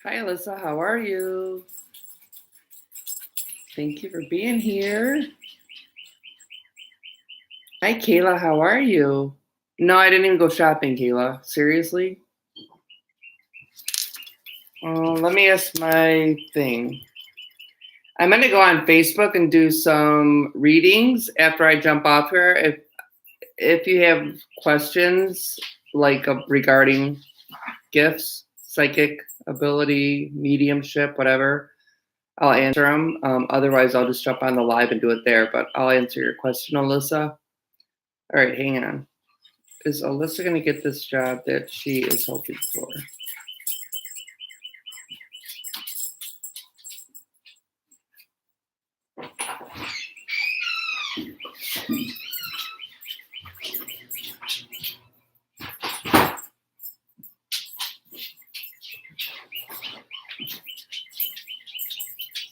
Hi, Alyssa. How are you? Thank you for being here. Hi, Kayla. How are you? No, I didn't even go shopping, Kayla. Seriously? Let me ask my thing. I'm going to go on Facebook and do some readings after I jump off here. If you have questions like regarding gifts, psychic ability, mediumship, whatever, I'll answer them. Otherwise, I'll just jump on the live and do it there. But I'll answer your question, Alyssa. All right, hang on. Is Alyssa going to get this job that she is hoping for?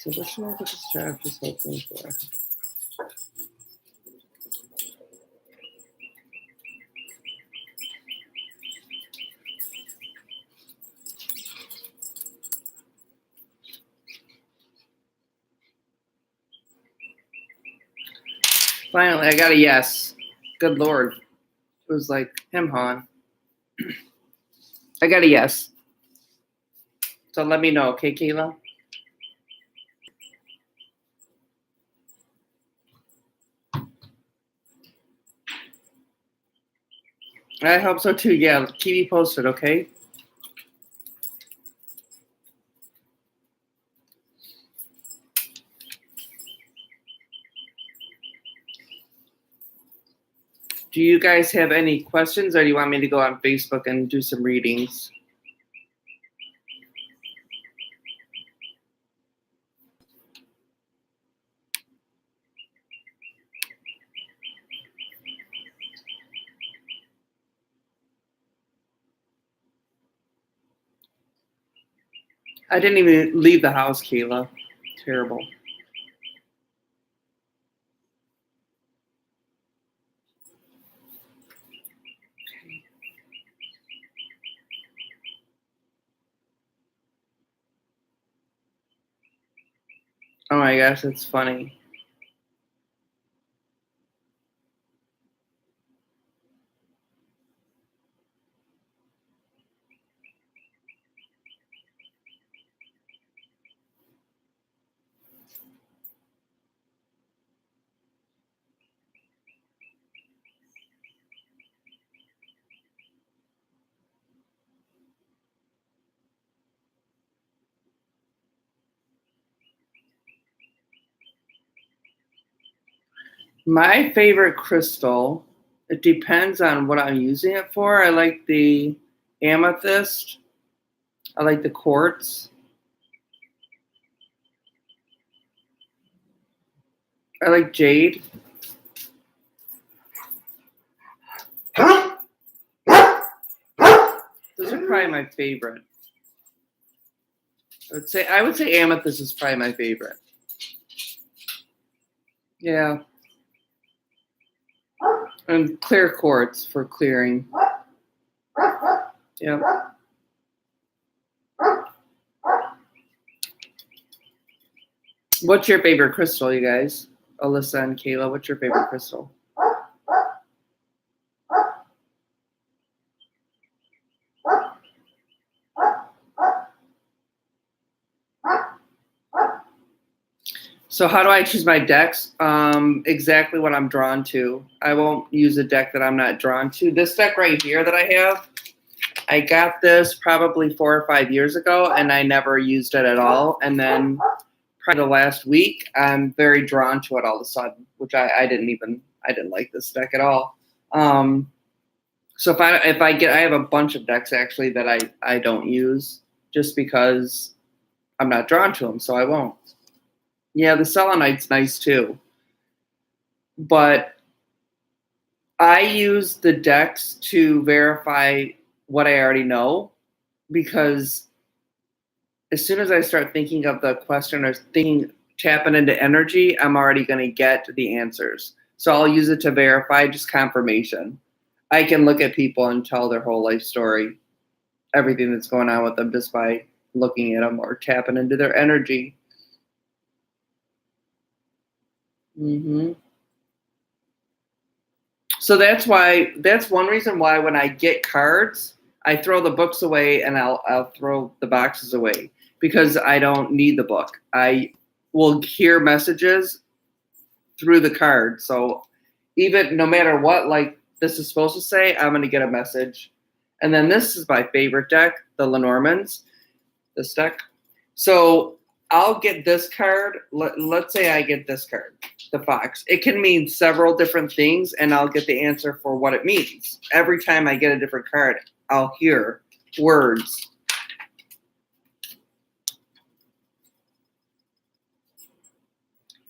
So what's she going to get this job she's hoping for? Finally, I got a yes. Good Lord. It was like him, hon. I got a yes. So let me know, okay, Kayla? I hope so too. Yeah, keep me posted, okay? Do you guys have any questions, or do you want me to go on Facebook and do some readings? I didn't even leave the house, Kayla. Terrible. Oh my gosh, that's funny. My favorite crystal, it depends on what I'm using it for. I like the amethyst. I like the quartz. I like jade. Those are probably my favorite. I would say amethyst is probably my favorite. Yeah. And clear quartz for clearing. Yeah. What's your favorite crystal, you guys? Alyssa and Kayla, what's your favorite crystal? So how do I choose my decks? Exactly what I'm drawn to. I won't use a deck that I'm not drawn to. This deck right here that I have, I got this probably 4 or 5 years ago, and I never used it at all. And then probably the last week, I'm very drawn to it all of a sudden, which I didn't like this deck at all. So I have a bunch of decks actually that I don't use just because I'm not drawn to them, so I won't. Yeah, the selenite's nice too. But I use the decks to verify what I already know, because as soon as I start thinking of the question or tapping into energy, I'm already going to get the answers. So I'll use it to verify just confirmation. I can look at people and tell their whole life story, everything that's going on with them just by looking at them or tapping into their energy. hmm So that's one reason why when I get cards, I throw the books away and I'll throw the boxes away because I don't need the book. I will hear messages through the card. So even no matter what, like this is supposed to say, I'm going to get a message. And then this is my favorite deck, the Lenormands, this deck. So I'll get this card. Let's say I get this card, the fox. It can mean several different things, and I'll get the answer for what it means. Every time I get a different card, I'll hear words.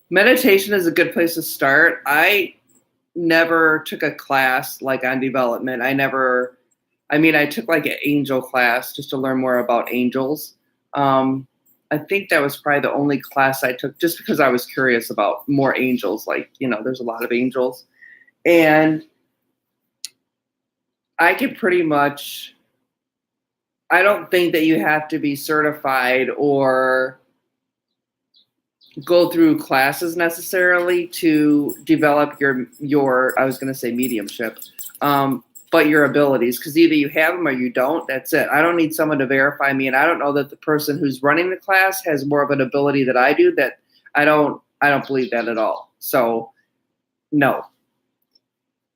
Meditation is a good place to start. I never took a class like on development. I took like an angel class just to learn more about angels. I think that was probably the only class I took just because I was curious about more angels. Like, there's a lot of angels. And I can pretty much, I don't think that you have to be certified or go through classes necessarily to develop your I was going to say mediumship, but your abilities, because either you have them or you don't. That's it. I don't need someone to verify me, and I don't know that the person who's running the class has more of an ability that I do. That I don't believe that at all. So no.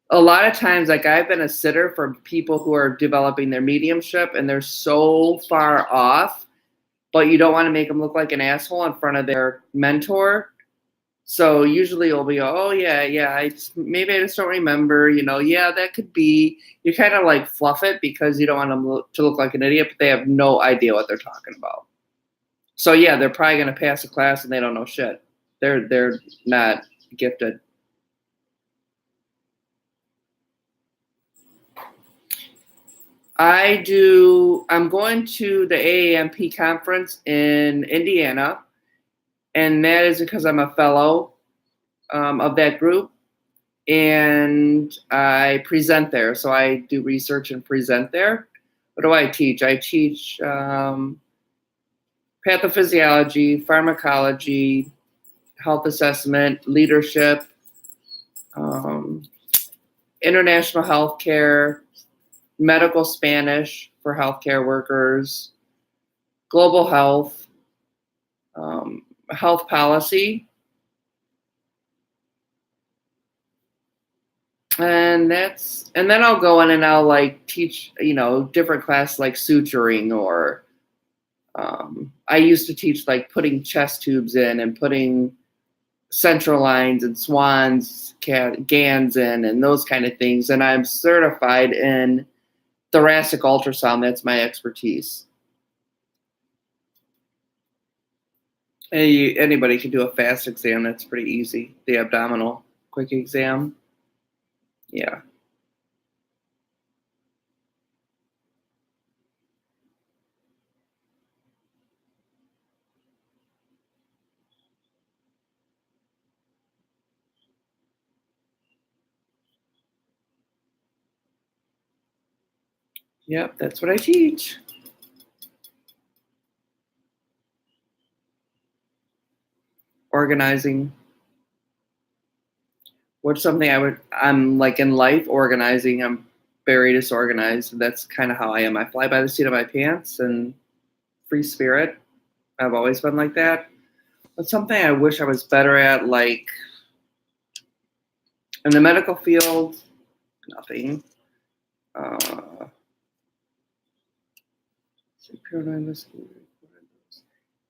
A lot of times, like I've been a sitter for people who are developing their mediumship and they're so far off, but you don't want to make them look like an asshole in front of their mentor. So usually it'll be, oh yeah, maybe I just don't remember, yeah, that could be. You kind of like fluff it because you don't want them to look like an idiot, but they have no idea what they're talking about. So yeah, they're probably going to pass a class and they don't know shit. They're not gifted. I'm going to the AAMP conference in Indiana, and that is because I'm a fellow of that group, and I present there. So I do research and present there. What do I teach? I teach pathophysiology, pharmacology, health assessment, leadership, international healthcare, medical Spanish for healthcare workers, global health, health policy, and then I'll go in and I'll like teach different classes like suturing, or I used to teach like putting chest tubes in and putting central lines and GANs in and those kind of things, and I'm certified in thoracic ultrasound. That's my expertise. Anybody can do a fast exam. That's pretty easy. The abdominal quick exam. Yeah. Yep, that's what I teach. Organizing. What's something I'm like in life, organizing. I'm very disorganized. That's kind of how I am. I fly by the seat of my pants and free spirit. I've always been like that. But something I wish I was better at, like in the medical field, nothing.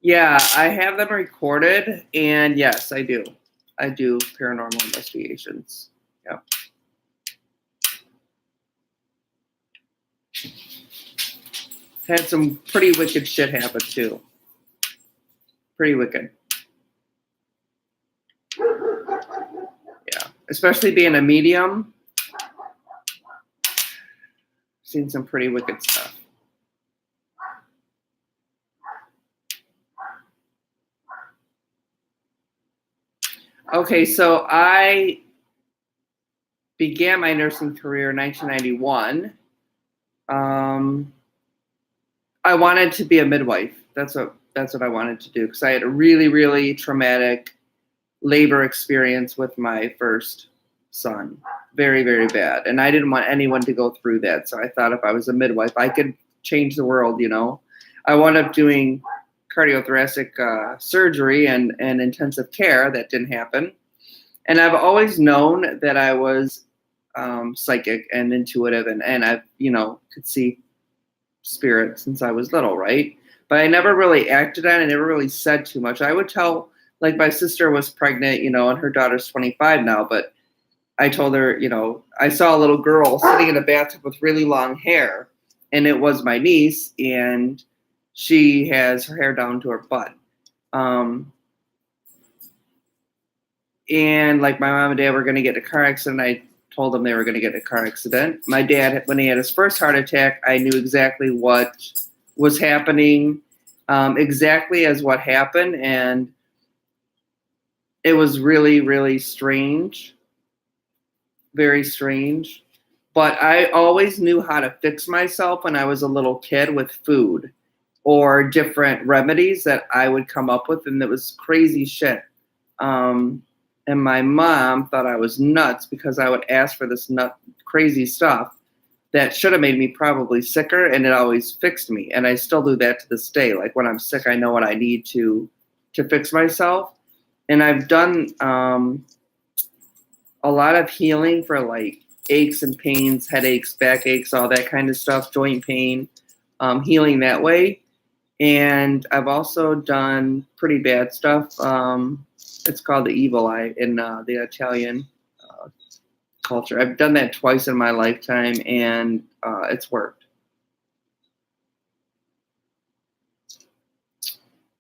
Yeah, I have them recorded, and yes, I do. I do paranormal investigations. Yeah. Had some pretty wicked shit happen too. Pretty wicked. Yeah, especially being a medium. Seen some pretty wicked stuff. Okay, so I began my nursing career in 1991. I wanted to be a midwife. That's what I wanted to do, because I had a really, really traumatic labor experience with my first son. Very, very bad. And I didn't want anyone to go through that. So I thought if I was a midwife, I could change the world, you know. I wound up doing cardiothoracic surgery and intensive care. That didn't happen. And I've always known that I was psychic and intuitive, and I, could see spirit since I was little, right? But I never really acted on it. I never really said too much. I would tell, like, my sister was pregnant, and her daughter's 25 now, but I told her, I saw a little girl sitting in a bathtub with really long hair, and it was my niece, and she has her hair down to her butt. And like my mom and dad were going to get in a car accident. I told them they were going to get in a car accident. My dad, when he had his first heart attack, I knew exactly what was happening, exactly as what happened. And it was really, really strange, very strange. But I always knew how to fix myself when I was a little kid with food or different remedies that I would come up with. And it was crazy shit. And my mom thought I was nuts because I would ask for this crazy stuff that should have made me probably sicker, and it always fixed me. And I still do that to this day. Like when I'm sick, I know what I need to fix myself. And I've done a lot of healing for like aches and pains, headaches, backaches, all that kind of stuff, joint pain, healing that way. And I've also done pretty bad stuff. It's called the evil eye in the Italian culture. I've done that twice in my lifetime, and it's worked.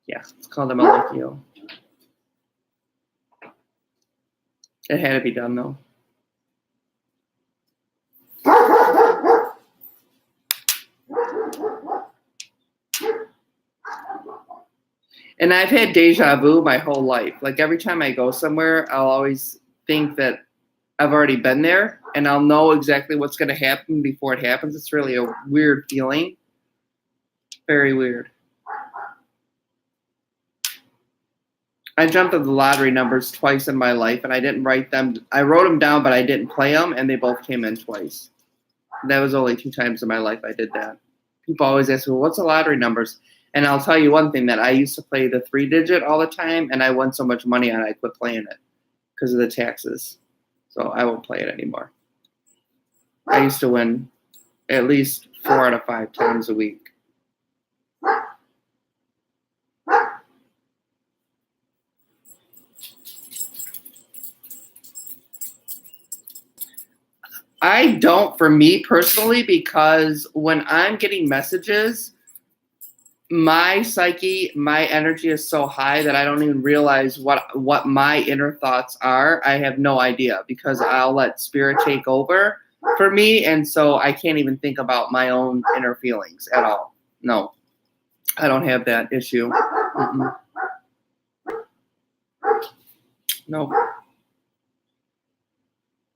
Yeah, it's called the Malocchio. It had to be done, though. And I've had deja vu my whole life. Like every time I go somewhere, I'll always think that I've already been there, and I'll know exactly what's going to happen before it happens. It's really a weird feeling. Very weird. I jumped up the lottery numbers twice in my life, and I didn't write them. I wrote them down, but I didn't play them, and they both came in twice. That was only 2 times in my life I did that. People always ask me, well, what's the lottery numbers? And I'll tell you one thing, that I used to play the 3-digit all the time, and I won so much money on it, I quit playing it because of the taxes. So I won't play it anymore. I used to win at least 4 out of 5 times a week. I don't, for me personally, because when I'm getting messages, my psyche, my energy is so high that I don't even realize what my inner thoughts are. I have no idea, because I'll let spirit take over for me, and so I can't even think about my own inner feelings at all. No, I don't have that issue. No.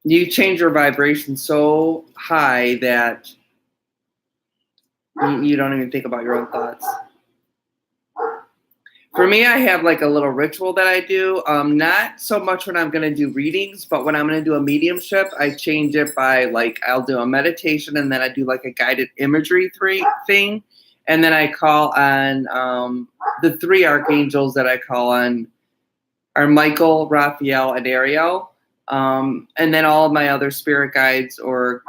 You change your vibration so high that you don't even think about your own thoughts. For me, I have like a little ritual that I do. Not so much when I'm going to do readings, but when I'm going to do a mediumship, I change it by like, I'll do a meditation, and then I do like a guided imagery thing. And then I call on the 3 archangels that I call on are Michael, Raphael, and Ariel. And then all of my other spirit guides or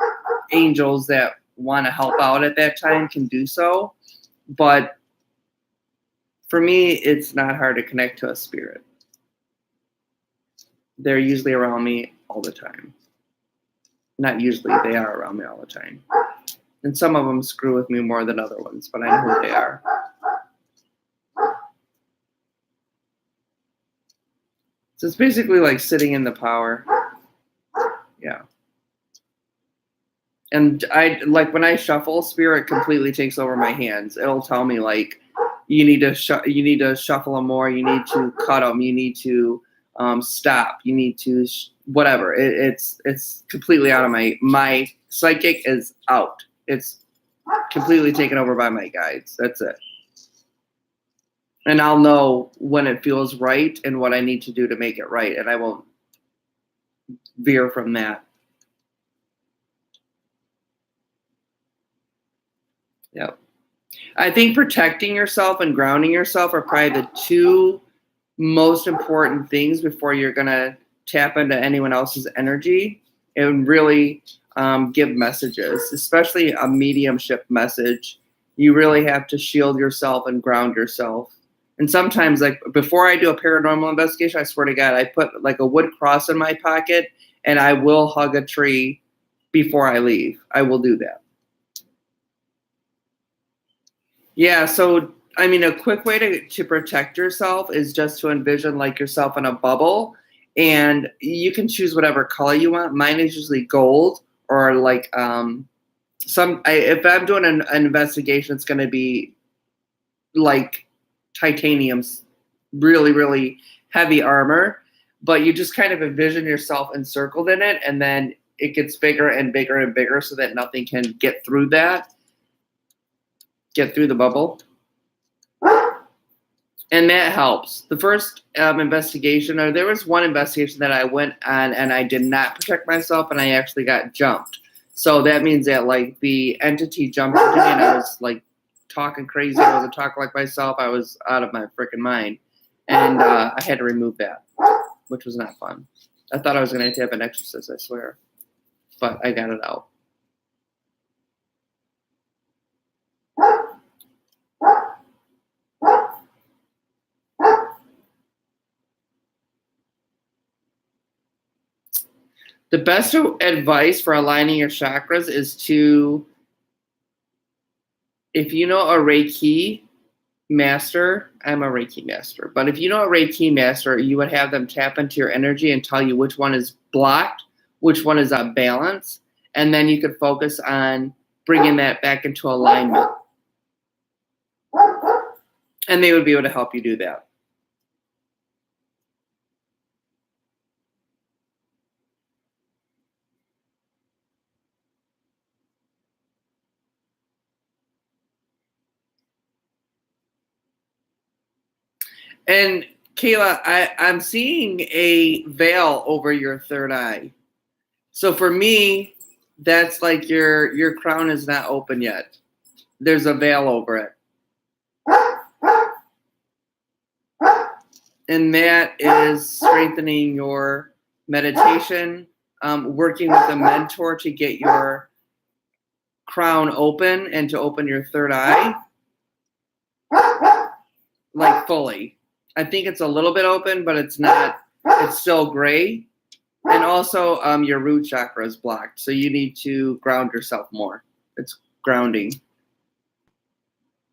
angels that want to help out at that time can do so. But for me, it's not hard to connect to a spirit. They're usually around me all the time. Not usually, they are around me all the time. And some of them screw with me more than other ones, but I know who they are. So it's basically like sitting in the power. Yeah. And I like when I shuffle, spirit completely takes over my hands. It'll tell me like, you need to shuffle them more. You need to cut them. You need to stop. You need to whatever. It's completely out of my psychic is out. It's completely taken over by my guides. That's it. And I'll know when it feels right and what I need to do to make it right. And I won't veer from that. Yep. I think protecting yourself and grounding yourself are probably the two most important things before you're going to tap into anyone else's energy and really give messages, especially a mediumship message. You really have to shield yourself and ground yourself. And sometimes, like before I do a paranormal investigation, I swear to God, I put like a wood cross in my pocket and I will hug a tree before I leave. I will do that. Yeah, so I mean, a quick way to protect yourself is just to envision like yourself in a bubble, and you can choose whatever color you want. Mine is usually gold or like if I'm doing an investigation, it's going to be like titanium's really, really heavy armor, but you just kind of envision yourself encircled in it, and then it gets bigger and bigger and bigger so that nothing can get through the bubble. And that helps. The first investigation, or there was one investigation that I went on and I did not protect myself and I actually got jumped. So that means that like the entity jumped into me and I was like talking crazy. I wasn't talking like myself. I was out of my freaking mind. And I had to remove that, which was not fun. I thought I was going to have an exorcist, I swear. But I got it out. The best advice for aligning your chakras is to, if you know a Reiki master, I'm a Reiki master, but if you know a Reiki master, you would have them tap into your energy and tell you which one is blocked, which one is out of balance, and then you could focus on bringing that back into alignment. And they would be able to help you do that. And Kayla, I'm seeing a veil over your third eye. So for me, that's like your crown is not open yet. There's a veil over it. And that is strengthening your meditation, working with a mentor to get your crown open and to open your third eye, like fully. I think it's a little bit open, but it's not. It's still gray. And also your root chakra is blocked. So you need to ground yourself more. It's grounding.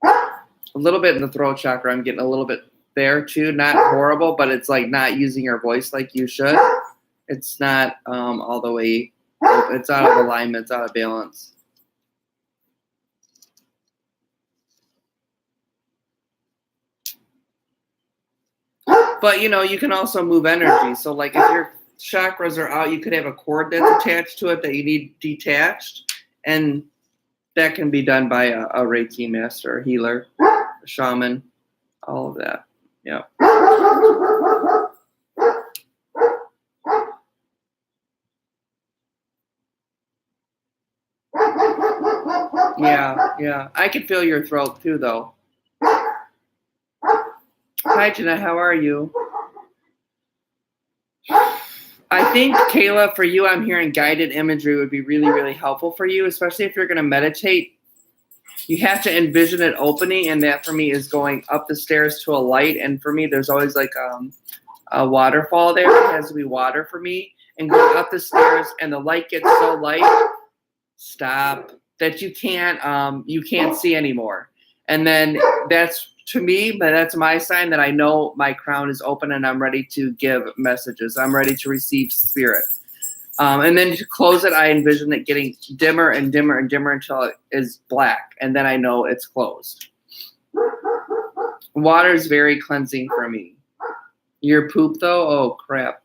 A little bit in the throat chakra. I'm getting a little bit there too. Not horrible, but it's like not using your voice like you should. It's not all the way. It's out of alignment. It's out of balance. But, you know, you can also move energy. So, like, if your chakras are out, you could have a cord that's attached to it that you need detached. And that can be done by a Reiki master, a healer, a shaman, all of that. Yeah. Yeah. I can feel your throat, too, though. Hi, Jenna. How are you? I think, Kayla, for you, I'm hearing guided imagery would be really, really helpful for you, especially if you're going to meditate. You have to envision it opening, and that for me is going up the stairs to a light. And for me, there's always like a waterfall there. It has to be water for me. And going up the stairs, and the light gets so light, stop, that you can't see anymore. And then that's, to me, but that's my sign that I know my crown is open and I'm ready to give messages. I'm ready to receive spirit. And then to close it, I envision it getting dimmer and dimmer and dimmer until it is black. And then I know it's closed. Water is very cleansing for me. Your poop, though? Oh, crap.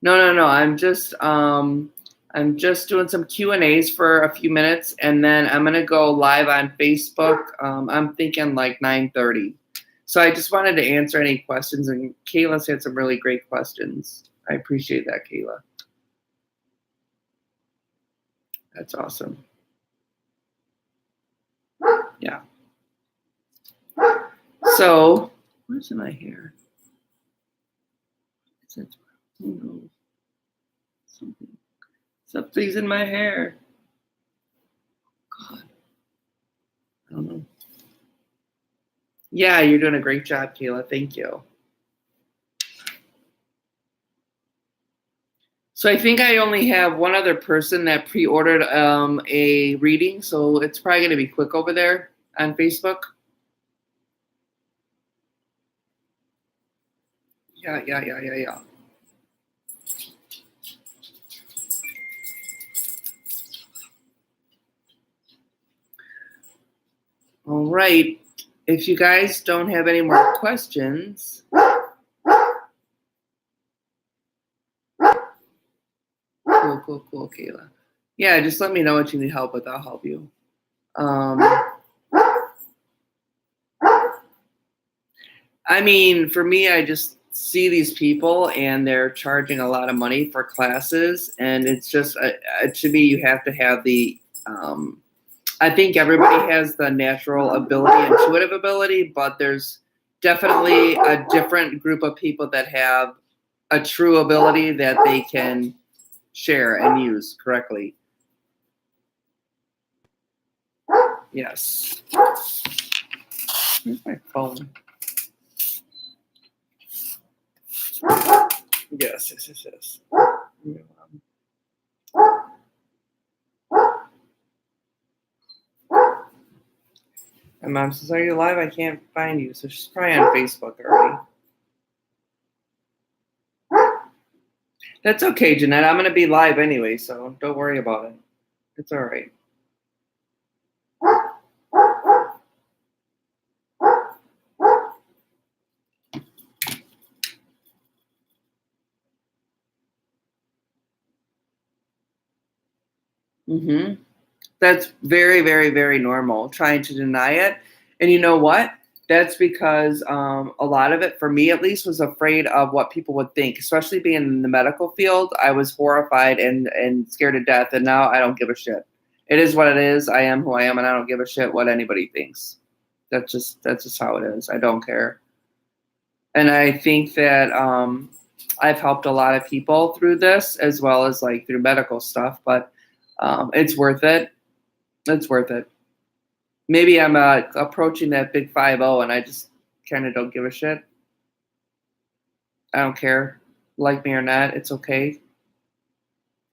No. I'm just, I'm I'm just doing some Q&As for a few minutes, and then I'm going to go live on Facebook. I'm thinking like 9:30. So I just wanted to answer any questions, and Kayla's had some really great questions. I appreciate that, Kayla. That's awesome. Yeah. So, where's my hair? Something's in my hair. God. I don't know. Yeah, you're doing a great job, Kayla. Thank you. So I think I only have one other person that pre-ordered a reading, so it's probably going to be quick over there on Facebook. Yeah. All right. If you guys don't have any more questions. Cool, Kayla. Yeah, just let me know what you need help with. I'll help you. I mean, for me, I just see these people and they're charging a lot of money for classes. And it's just, to me, you have to have the, I think everybody has the natural ability, intuitive ability, but there's definitely a different group of people that have a true ability that they can share and use correctly. Yes. Where's my phone? Yes. My mom says, "Are you live? I can't find you." So she's probably on Facebook already. That's okay, Jeanette. I'm going to be live anyway, so don't worry about it. It's all right. That's very, very, very normal, trying to deny it. And you know what? That's because a lot of it, for me at least, was afraid of what people would think, especially being in the medical field. I was horrified and scared to death, and now I don't give a shit. It is what it is. I am who I am, and I don't give a shit what anybody thinks. That's just how it is. I don't care. And I think that I've helped a lot of people through this, as well as like through medical stuff, but it's worth it. It's worth it. Maybe I'm approaching that big 5-0 and I just kind of don't give a shit. I don't care. Like me or not, it's okay.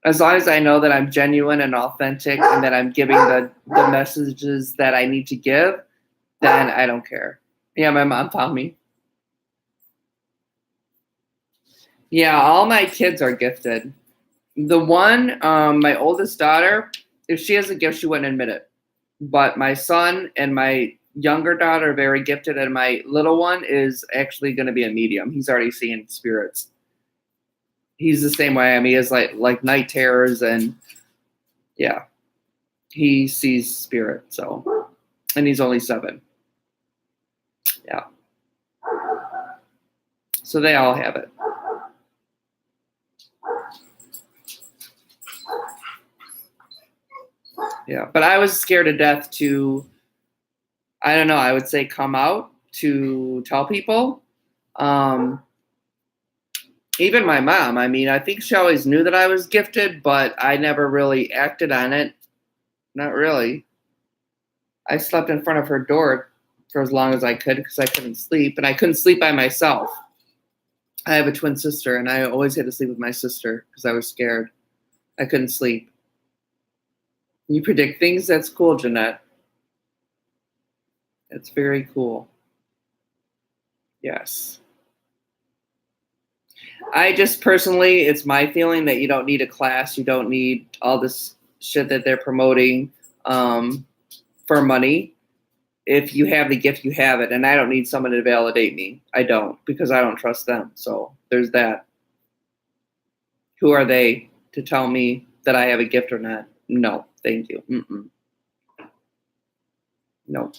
As long as I know that I'm genuine and authentic and that I'm giving the messages that I need to give, then I don't care. Yeah, my mom found me. Yeah, all my kids are gifted. The one, my oldest daughter, if she has a gift, she wouldn't admit it. But my son and my younger daughter are very gifted, and my little one is actually going to be a medium. He's already seeing spirits. He's the same way. I mean, he has like night terrors, and yeah, he sees spirit. So, and he's only 7. Yeah. So they all have it. Yeah, but I was scared to death to, I don't know, I would say come out to tell people. Even my mom, I mean, I think she always knew that I was gifted, but I never really acted on it. Not really. I slept in front of her door for as long as I could because I couldn't sleep, and I couldn't sleep by myself. I have a twin sister, and I always had to sleep with my sister because I was scared. I couldn't sleep. You predict things? That's cool, Jeanette. That's very cool. Yes. I just personally, it's my feeling that you don't need a class. You don't need all this shit that they're promoting for money. If you have the gift, you have it. And I don't need someone to validate me. I don't, because I don't trust them. So there's that. Who are they to tell me that I have a gift or not. No, thank you. No.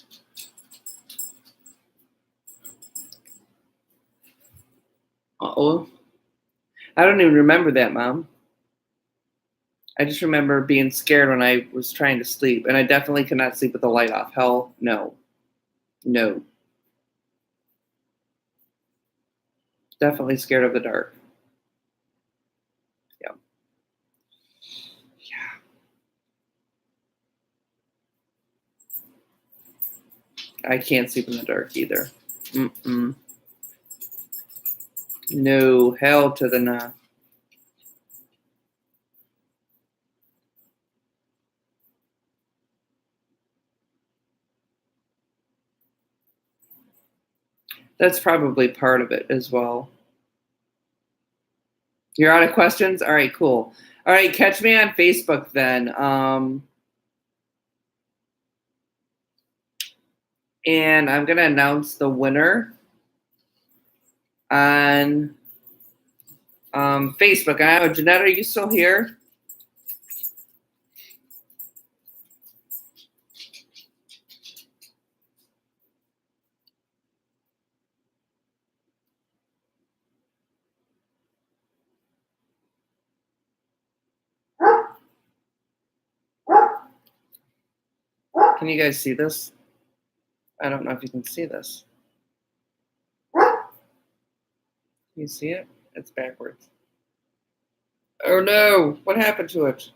Uh-oh. I don't even remember that, Mom. I just remember being scared when I was trying to sleep, and I definitely could not sleep with the light off. Hell, no. No. Definitely scared of the dark. Yeah. I can't sleep in the dark either. No. Hell to the no. That's probably part of it as well. You're out of questions? All right, cool. All right, catch me on Facebook then. And I'm going to announce the winner on Facebook. Jeanette, are you still here? Can you guys see this? I don't know if you can see this. Can you see it? It's backwards. Oh no, what happened to it?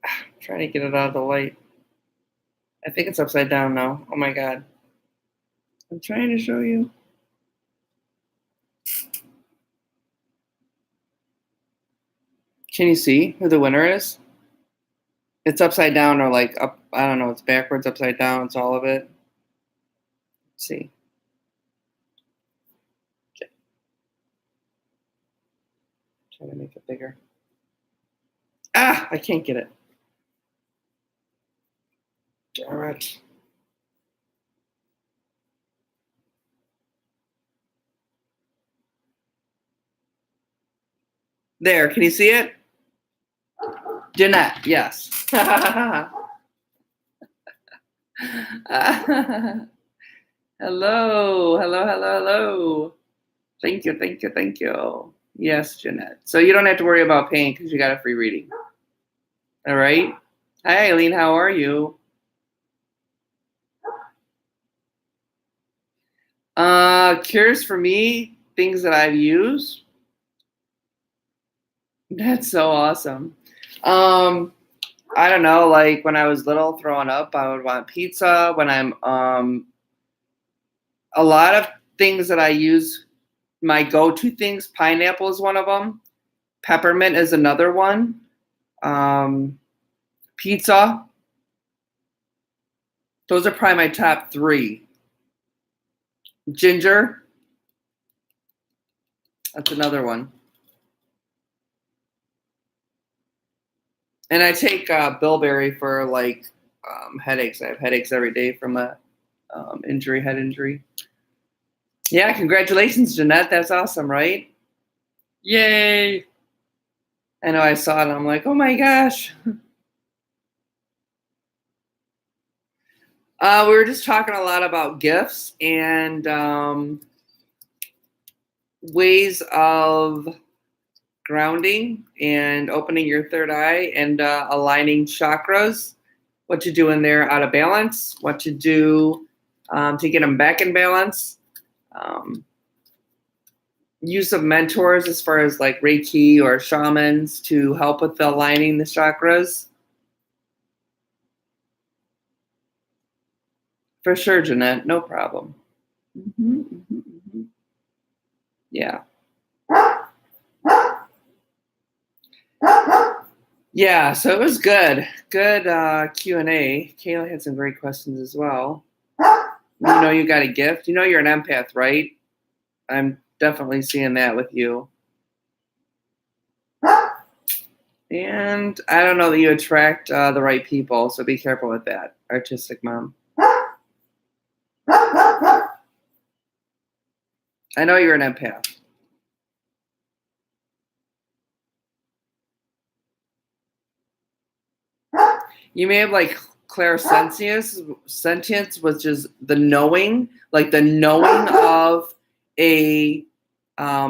I'm trying to get it out of the light. I think it's upside down now. Oh my God. I'm trying to show you. Can you see who the winner is? It's upside down or like up. I don't know. It's backwards, upside down. It's all of it. Let's see. Okay. Try to make it bigger. Ah, I can't get it. All right. There. Can you see it? Jeanette. Yes. Hello. Hello. Thank you. Yes, Jeanette. So you don't have to worry about paying because you got a free reading. All right. Hi, Eileen. How are you? Cures for me, things that I've used. That's so awesome. I don't know, like when I was little throwing up, I would want pizza. When I'm a lot of things that I use, my go-to things, pineapple is one of them. Peppermint is another one. Pizza. Those are probably my top three. Ginger. That's another one. And I take bilberry for like headaches. I have headaches every day from a head injury. Yeah, congratulations, Jeanette. That's awesome, right? Yay. I know I saw it and I'm like, oh my gosh. We were just talking a lot about gifts and ways of grounding and opening your third eye and aligning chakras, what you do when they're out of balance, what you do to get them back in balance. Use of mentors as far as like Reiki or shamans to help with aligning the chakras. For sure, Jeanette, no problem. Yeah. Yeah, so it was good. Good Q&A. Kayla had some great questions as well. You know you got a gift. You know you're an empath, right? I'm definitely seeing that with you. And I don't know that you attract the right people, so be careful with that, artistic mom. I know you're an empath. You may have like clairsentience, sentience, which is the knowing, like the knowing of a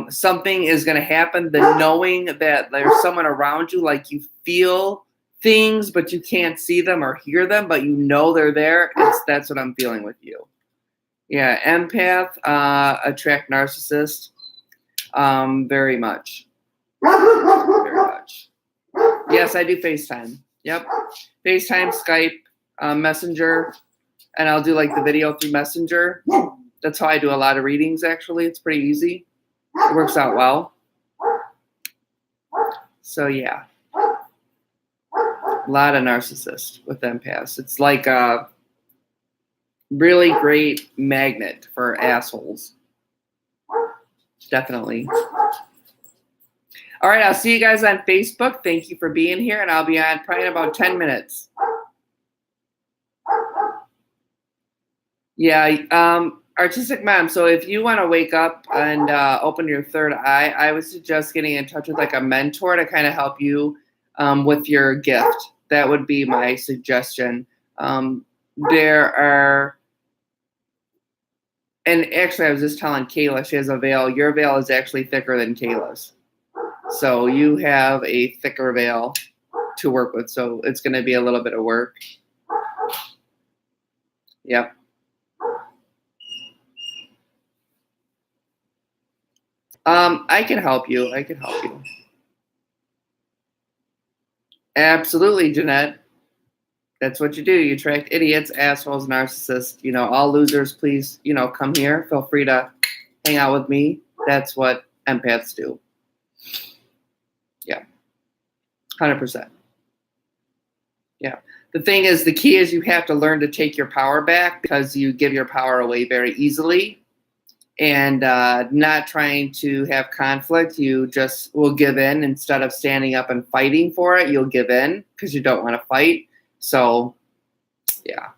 something is going to happen. The knowing that there's someone around you, like you feel things, but you can't see them or hear them, but you know they're there. That's what I'm feeling with you. Yeah, empath, attract narcissist, very much, very much. Yes, I do FaceTime. Yep. FaceTime, Skype, Messenger, and I'll do like the video through Messenger. That's how I do a lot of readings, actually. It's pretty easy. It works out well. So, yeah. A lot of narcissists with empaths. It's like a really great magnet for assholes. Definitely. All right, I'll see you guys on Facebook. Thank you for being here, and I'll be on probably in about 10 minutes. Yeah, artistic mom. So if you want to wake up and open your third eye, I would suggest getting in touch with like a mentor to kind of help you with your gift. That would be my suggestion. There are, and actually I was just telling Kayla, she has a veil. Your veil is actually thicker than Kayla's. So you have a thicker veil to work with. So it's going to be a little bit of work. Yep. I can help you. I can help you. Absolutely, Jeanette. That's what you do. You attract idiots, assholes, narcissists. You know, all losers, please, you know, come here. Feel free to hang out with me. That's what empaths do. Yeah. 100%. Yeah. The thing is, the key is you have to learn to take your power back because you give your power away very easily. And not trying to have conflict, you just will give in instead of standing up and fighting for it. You'll give in because you don't want to fight. So, yeah.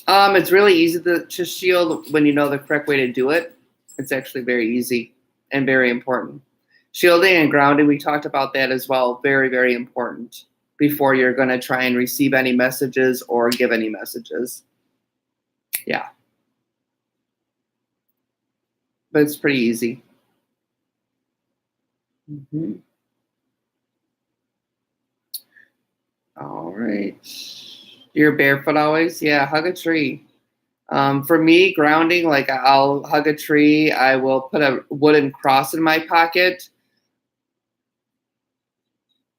It's really easy to shield when you know the correct way to do it. It's actually very easy and very important. Shielding and grounding, we talked about that as well. Very, very important before you're going to try and receive any messages or give any messages. Yeah. But it's pretty easy. Mm-hmm. All right. You're barefoot always? Yeah, hug a tree. For me, grounding, like I'll hug a tree. I will put a wooden cross in my pocket,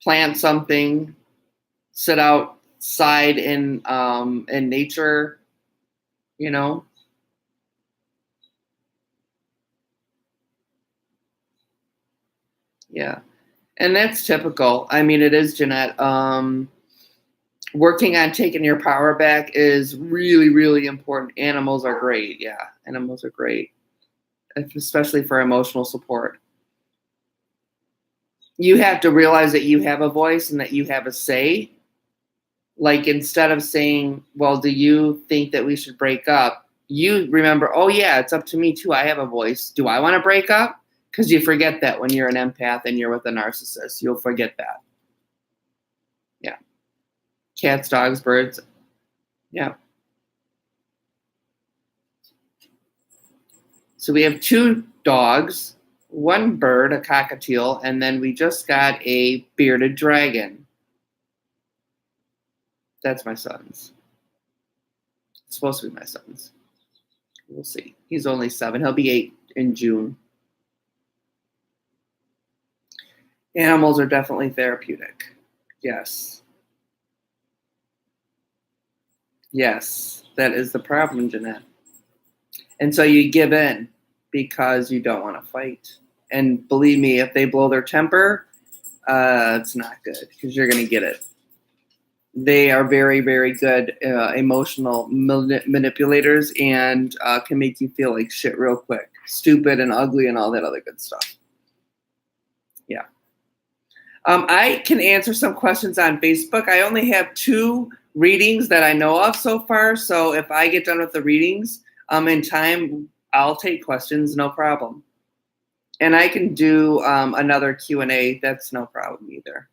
plant something, sit outside in nature, you know. Yeah. And that's typical. I mean, it is, Jeanette. Working on taking your power back is really, really important. Animals are great. Yeah, animals are great, especially for emotional support. You have to realize that you have a voice and that you have a say. Like instead of saying, well, do you think that we should break up? You remember, oh, yeah, it's up to me too. I have a voice. Do I want to break up? Because you forget that when you're an empath and you're with a narcissist. You'll forget that. Yeah. Cats, dogs, birds. Yeah. So we have 2 dogs, 1 bird, a cockatiel, and then we just got a bearded dragon. That's my son's. It's supposed to be my son's. We'll see. He's only 7. He'll be 8 in June. Animals are definitely therapeutic. Yes. Yes, that is the problem, Jeanette. And so you give in because you don't want to fight. And believe me, if they blow their temper, it's not good because you're going to get it. They are very, very good emotional manipulators and can make you feel like shit real quick. Stupid and ugly and all that other good stuff. Yeah. I can answer some questions on Facebook. I only have 2 readings that I know of so far. So if I get done with the readings in time, I'll take questions, no problem. And I can do another Q&A. That's no problem either.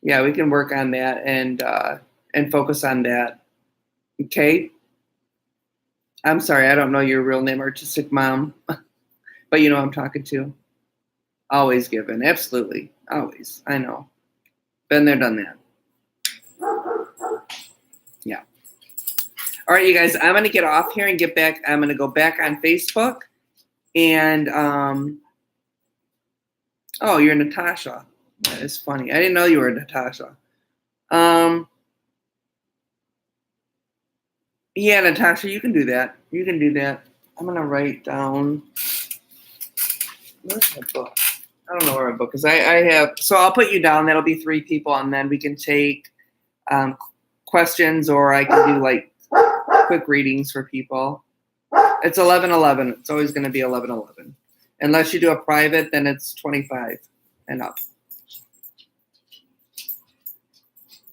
Yeah, we can work on that and focus on that. Okay. I'm sorry, I don't know your real name, Artistic Mom, but you know who I'm talking to. Always given, absolutely, always. I know. Been there, done that. Yeah. All right, you guys. I'm gonna get off here and get back. I'm gonna go back on Facebook and oh, you're Natasha. That is funny. I didn't know you were Natasha. Yeah, Natasha, you can do that. You can do that. I'm gonna write down. Where's my book? I don't know where my book is. I have. So I'll put you down. That'll be 3 people, and then we can take questions, or I can do like quick readings for people. It's 11:11. It's always going to be 11:11. Unless you do a private, then it's 25 and up.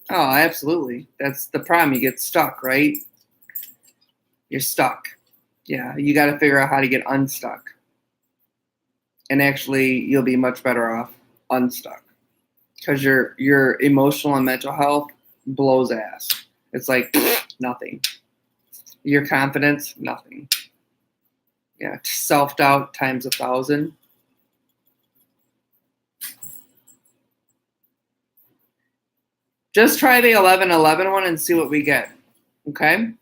Oh, absolutely. That's the problem. You get stuck, right? You're stuck. Yeah, you got to figure out how to get unstuck. And actually, you'll be much better off unstuck because your emotional and mental health blows ass. It's like nothing. Your confidence, nothing. Yeah, self-doubt times 1,000. Just try the 11:11 one and see what we get. Okay?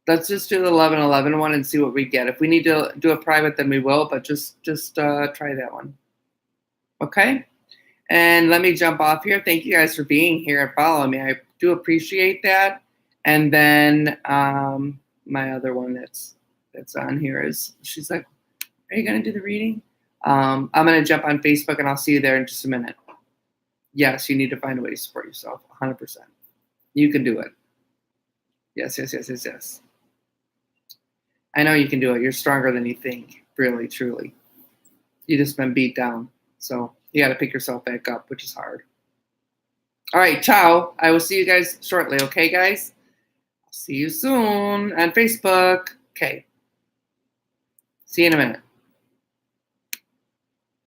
Let's just do the 11:11 one and see what we get. If we need to do a private, then we will, but just try that one. Okay? And let me jump off here. Thank you guys for being here and following me. I do appreciate that. And then my other one that's on here is, she's like, are you going to do the reading? I'm going to jump on Facebook and I'll see you there in just a minute. Yes, you need to find a way to support yourself, 100%. You can do it. Yes. I know you can do it. You're stronger than you think, really, truly. You just been beat down. So you got to pick yourself back up, which is hard. All right, ciao. I will see you guys shortly, okay, guys? See you soon on Facebook. Okay. See you in a minute.